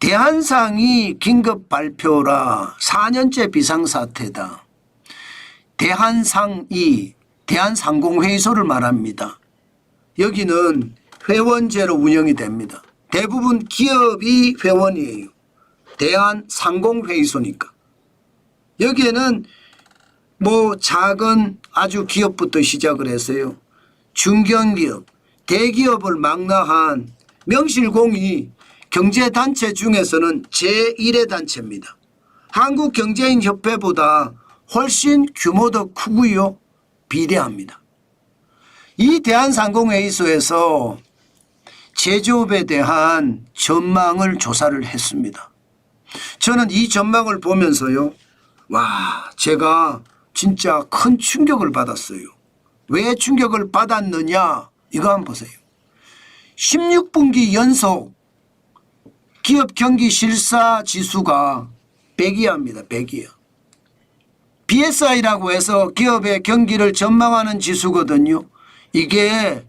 대한상이 긴급 발표라 4년째 비상사태다. 대한상이 대한상공회의소를 말합니다. 여기는 회원제로 운영이 됩니다. 대부분 기업이 회원이에요. 대한상공회의소니까. 여기에는 뭐 작은 아주 기업부터 시작을 해서요. 중견기업, 대기업을 망라한 명실공히 경제단체 중에서는 제1의 단체입니다. 한국경제인협회보다 훨씬 규모도 크고요. 비대합니다. 이 대한상공회의소에서 제조업에 대한 전망을 조사를 했습니다. 저는 이 전망을 보면서요. 와, 제가 진짜 큰 충격을 받았어요. 왜 충격을 받았느냐? 이거 한번 보세요. 16분기 연속 기업 경기 실사 지수가 100이야입니다. 100이야. BSI라고 해서 기업의 경기를 전망하는 지수거든요. 이게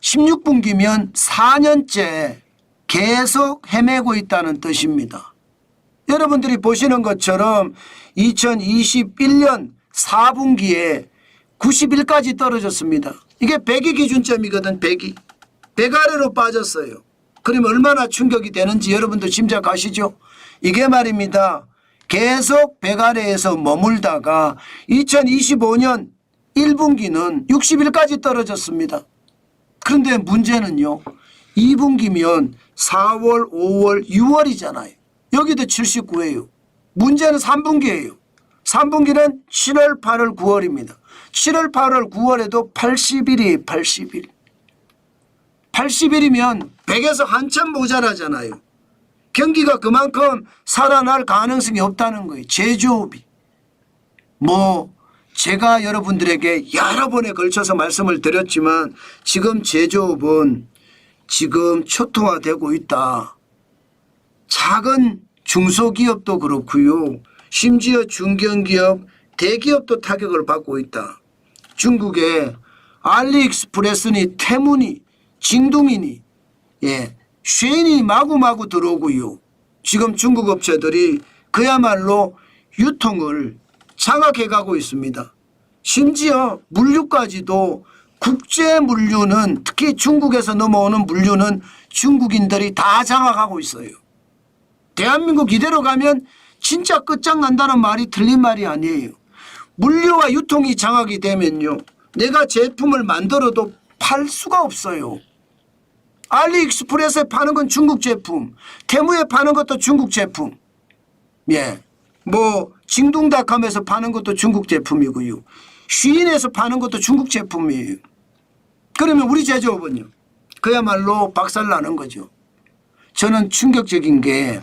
16분기면 4년째 계속 헤매고 있다는 뜻입니다. 여러분들이 보시는 것처럼 2021년 4분기에 90일까지 떨어졌습니다. 이게 100이 기준점이거든. 100이. 100 아래로 빠졌어요. 그러면 얼마나 충격이 되는지 여러분도 짐작하시죠? 이게 말입니다. 계속 100 아래에서 머물다가 2025년 1분기는 60일까지 떨어졌습니다. 그런데 문제는요. 2분기면 4월, 5월, 6월이잖아요. 여기도 79예요. 문제는 3분기예요. 3분기는 7월, 8월, 9월입니다. 7월, 8월, 9월에도 80일이에요. 80일. 80일이면 100에서 한참 모자라잖아요. 경기가 그만큼 살아날 가능성이 없다는 거예요. 제조업이. 뭐 제가 여러분들에게 여러 번에 걸쳐서 말씀을 드렸지만 지금 제조업은 지금 초토화되고 있다. 작은 중소기업도 그렇고요. 심지어 중견기업, 대기업도 타격을 받고 있다. 중국의 알리익스프레스니 테무니 징두미니 쉐인이 마구마구 들어오고요. 지금 중국 업체들이 그야말로 유통을 장악해 가고 있습니다. 심지어 물류까지도 국제 물류는 특히 중국에서 넘어오는 물류는 중국인들이 다 장악하고 있어요. 대한민국 이대로 가면 진짜 끝장난다는 말이 틀린 말이 아니에요. 물류와 유통이 장악이 되면요. 내가 제품을 만들어도 팔 수가 없어요. 알리익스프레스에 파는 건 중국 제품, 테무에 파는 것도 중국 제품. 뭐 징둥닷컴에서 파는 것도 중국 제품이고요. 쉬인에서 파는 것도 중국 제품이에요. 그러면 우리 제조업은요. 그야말로 박살나는 거죠. 저는 충격적인 게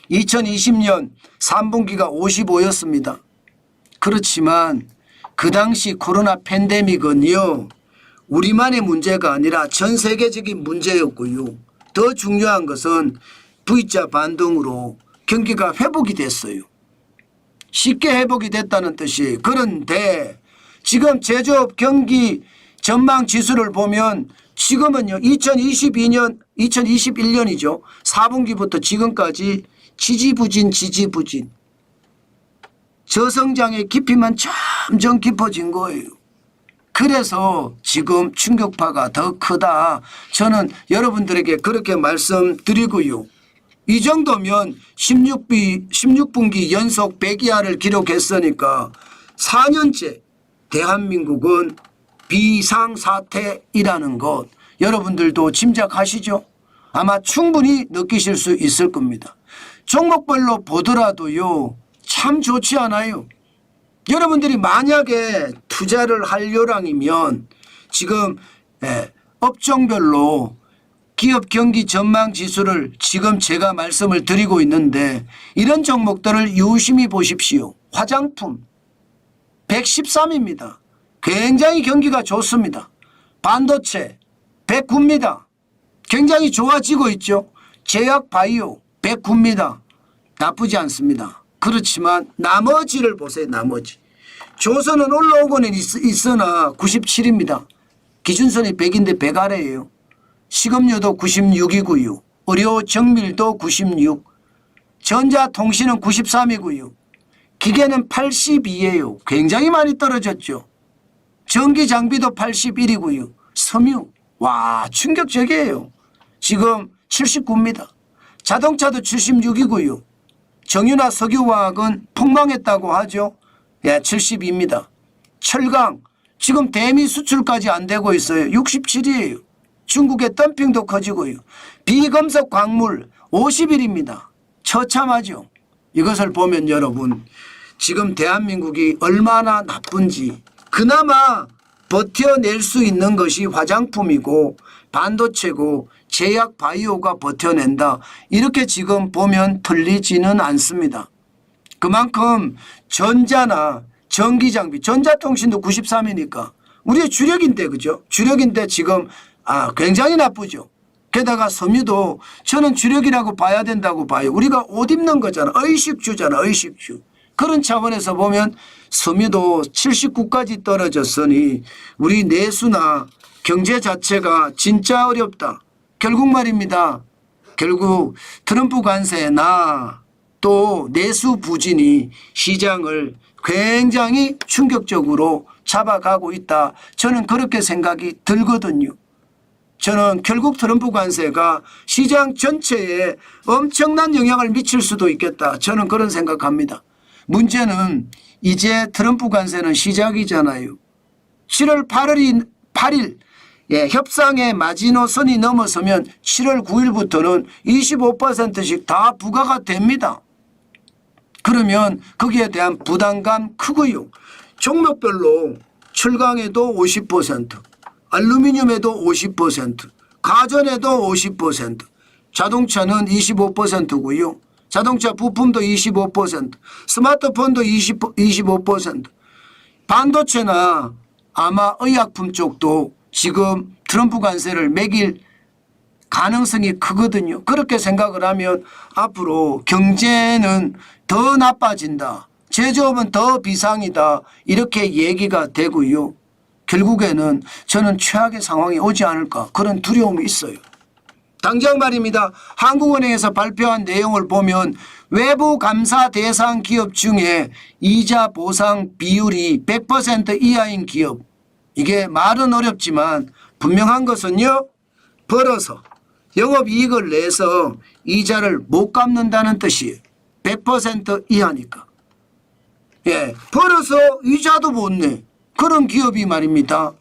2020년 3분기가 55였습니다. 그렇지만 그 당시 코로나 팬데믹은요. 우리만의 문제가 아니라 전 세계적인 문제였고요. 더 중요한 것은 V자 반등으로 경기가 회복이 됐어요. 쉽게 회복이 됐다는 뜻이에요. 그런데 지금 제조업 경기 전망 지수를 보면 지금은요. 2022년, 2021년이죠. 4분기부터 지금까지 지지부진. 저성장의 깊이만 점점 깊어진 거예요. 그래서 지금 충격파가 더 크다. 저는 여러분들에게 그렇게 말씀드리고요. 이 정도면 16분기 연속 100 이하를 기록했으니까 4년째 대한민국은 비상사태이라는 것 여러분들도 짐작하시죠? 아마 충분히 느끼실 수 있을 겁니다. 종목별로 보더라도요. 참 좋지 않아요. 여러분들이 만약에 투자를 할 요량이면 지금 업종별로 기업 경기 전망 지수를 지금 제가 말씀을 드리고 있는데 이런 종목들을 유심히 보십시오. 화장품 113입니다. 굉장히 경기가 좋습니다. 반도체 109입니다. 굉장히 좋아지고 있죠. 제약 바이오 109입니다. 나쁘지 않습니다. 그렇지만 나머지를 보세요. 나머지. 조선은 올라오고는 있으나 97입니다. 기준선이 100인데 100 아래예요. 식음료도 96이고요. 의료 정밀도 96, 전자통신은 93이고요. 기계는 82예요. 굉장히 많이 떨어졌죠. 전기 장비도 81이고요. 섬유, 와, 충격적이에요. 지금 79입니다. 자동차도 76이고요. 정유나 석유화학은 폭망했다고 하죠. 예, 72입니다. 철강, 지금 대미 수출까지 안 되고 있어요. 67이에요. 중국의 덤핑도 커지고요. 비금속 광물 50일입니다. 처참하죠. 이것을 보면 여러분, 지금 대한민국이 얼마나 나쁜지, 그나마 버텨낼 수 있는 것이 화장품이고 반도체고 제약 바이오가 버텨낸다. 이렇게 지금 보면 틀리지는 않습니다. 그만큼 전자나 전기장비, 전자통신도 93이니까 우리의 주력인데, 그죠? 주력인데 지금 굉장히 나쁘죠. 게다가 섬유도 저는 주력이라고 봐야 된다고 봐요. 우리가 옷 입는 거잖아. 의식주잖아. 의식주. 그런 차원에서 보면 섬유도 79까지 떨어졌으니 우리 내수나 경제 자체가 진짜 어렵다. 결국 말입니다. 결국 트럼프 관세나 또 내수 부진이 시장을 굉장히 충격적으로 잡아가고 있다. 저는 그렇게 생각이 들거든요. 저는 결국 트럼프 관세가 시장 전체에 엄청난 영향을 미칠 수도 있겠다. 저는 그런 생각합니다. 문제는 이제 트럼프 관세는 시작이잖아요. 7월 8일 협상의 마지노선이 넘어서면 7월 9일부터는 25%씩 다 부과가 됩니다. 그러면 거기에 대한 부담감 크고요. 종목별로 철강에도 50%, 알루미늄에도 50%, 가전에도 50%, 자동차는 25%고요. 자동차 부품도 25%, 스마트폰도 25%, 반도체나 아마 의약품 쪽도 지금 트럼프 관세를 매길 가능성이 크거든요. 그렇게 생각을 하면 앞으로 경제는 더 나빠진다. 제조업은 더 비상이다. 이렇게 얘기가 되고요. 결국에는 저는 최악의 상황이 오지 않을까 그런 두려움이 있어요. 당장 말입니다. 한국은행에서 발표한 내용을 보면 외부 감사 대상 기업 중에 이자 보상 비율이 100% 이하인 기업, 이게 말은 어렵지만 분명한 것은요, 벌어서 영업이익을 내서 이자를 못 갚는다는 뜻이에요. 100% 이하니까. 예, 벌어서 이자도 못 내. 그런 기업이 말입니다.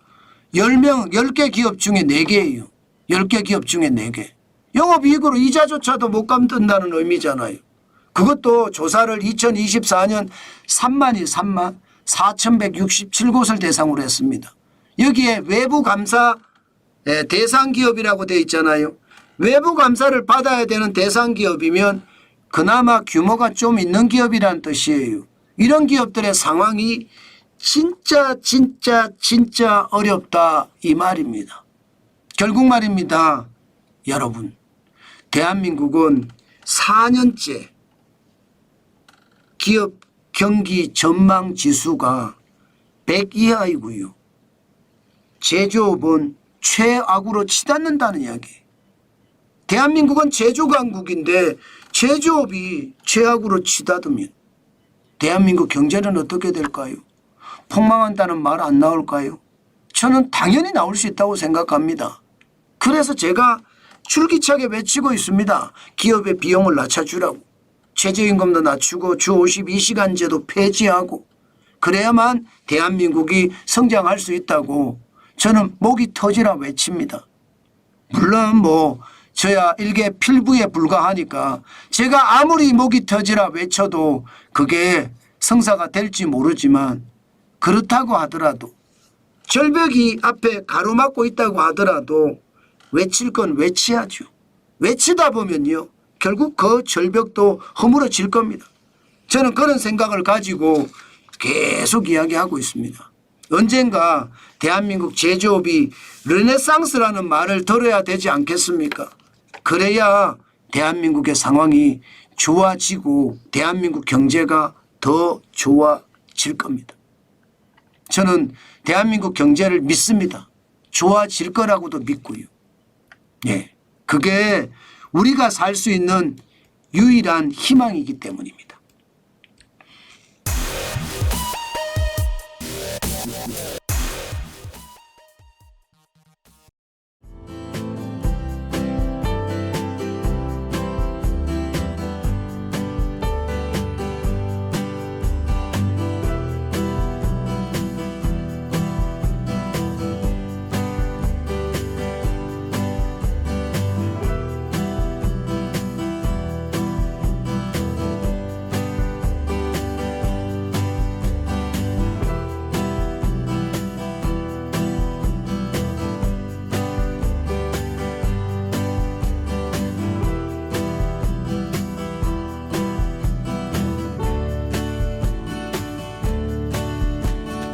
10개 기업 중에 4개예요. 10개 기업 중에 4개. 영업이익으로 이자조차도 못 갚는다는 의미잖아요. 그것도 조사를 2024년 3만 4,167곳을 대상으로 했습니다. 여기에 외부 감사 대상 기업이라고 되어 있잖아요. 외부 감사를 받아야 되는 대상 기업이면 그나마 규모가 좀 있는 기업이라는 뜻이에요. 이런 기업들의 상황이 진짜 어렵다 이 말입니다. 결국 말입니다. 여러분, 대한민국은 4년째 기업 경기 전망 지수가 100 이하이고요. 제조업은 최악으로 치닫는다는 이야기. 대한민국은 제조 강국인데 제조업이 최악으로 치닫으면 대한민국 경제는 어떻게 될까요? 폭망한다는 말 안 나올까요? 저는 당연히 나올 수 있다고 생각합니다. 그래서 제가 줄기차게 외치고 있습니다. 기업의 비용을 낮춰주라고. 최저임금도 낮추고 주 52시간제도 폐지하고 그래야만 대한민국이 성장할 수 있다고 저는 목이 터지라 외칩니다. 물론 저야 일개 필부에 불과하니까 제가 아무리 목이 터지라 외쳐도 그게 성사가 될지 모르지만 그렇다고 하더라도 절벽이 앞에 가로막고 있다고 하더라도 외칠 건 외치야죠. 외치다 보면요. 결국 그 절벽도 허물어질 겁니다. 저는 그런 생각을 가지고 계속 이야기하고 있습니다. 언젠가 대한민국 제조업이 르네상스라는 말을 들어야 되지 않겠습니까? 그래야 대한민국의 상황이 좋아지고 대한민국 경제가 더 좋아질 겁니다. 저는 대한민국 경제를 믿습니다. 좋아질 거라고도 믿고요. 예, 그게 우리가 살 수 있는 유일한 희망이기 때문입니다.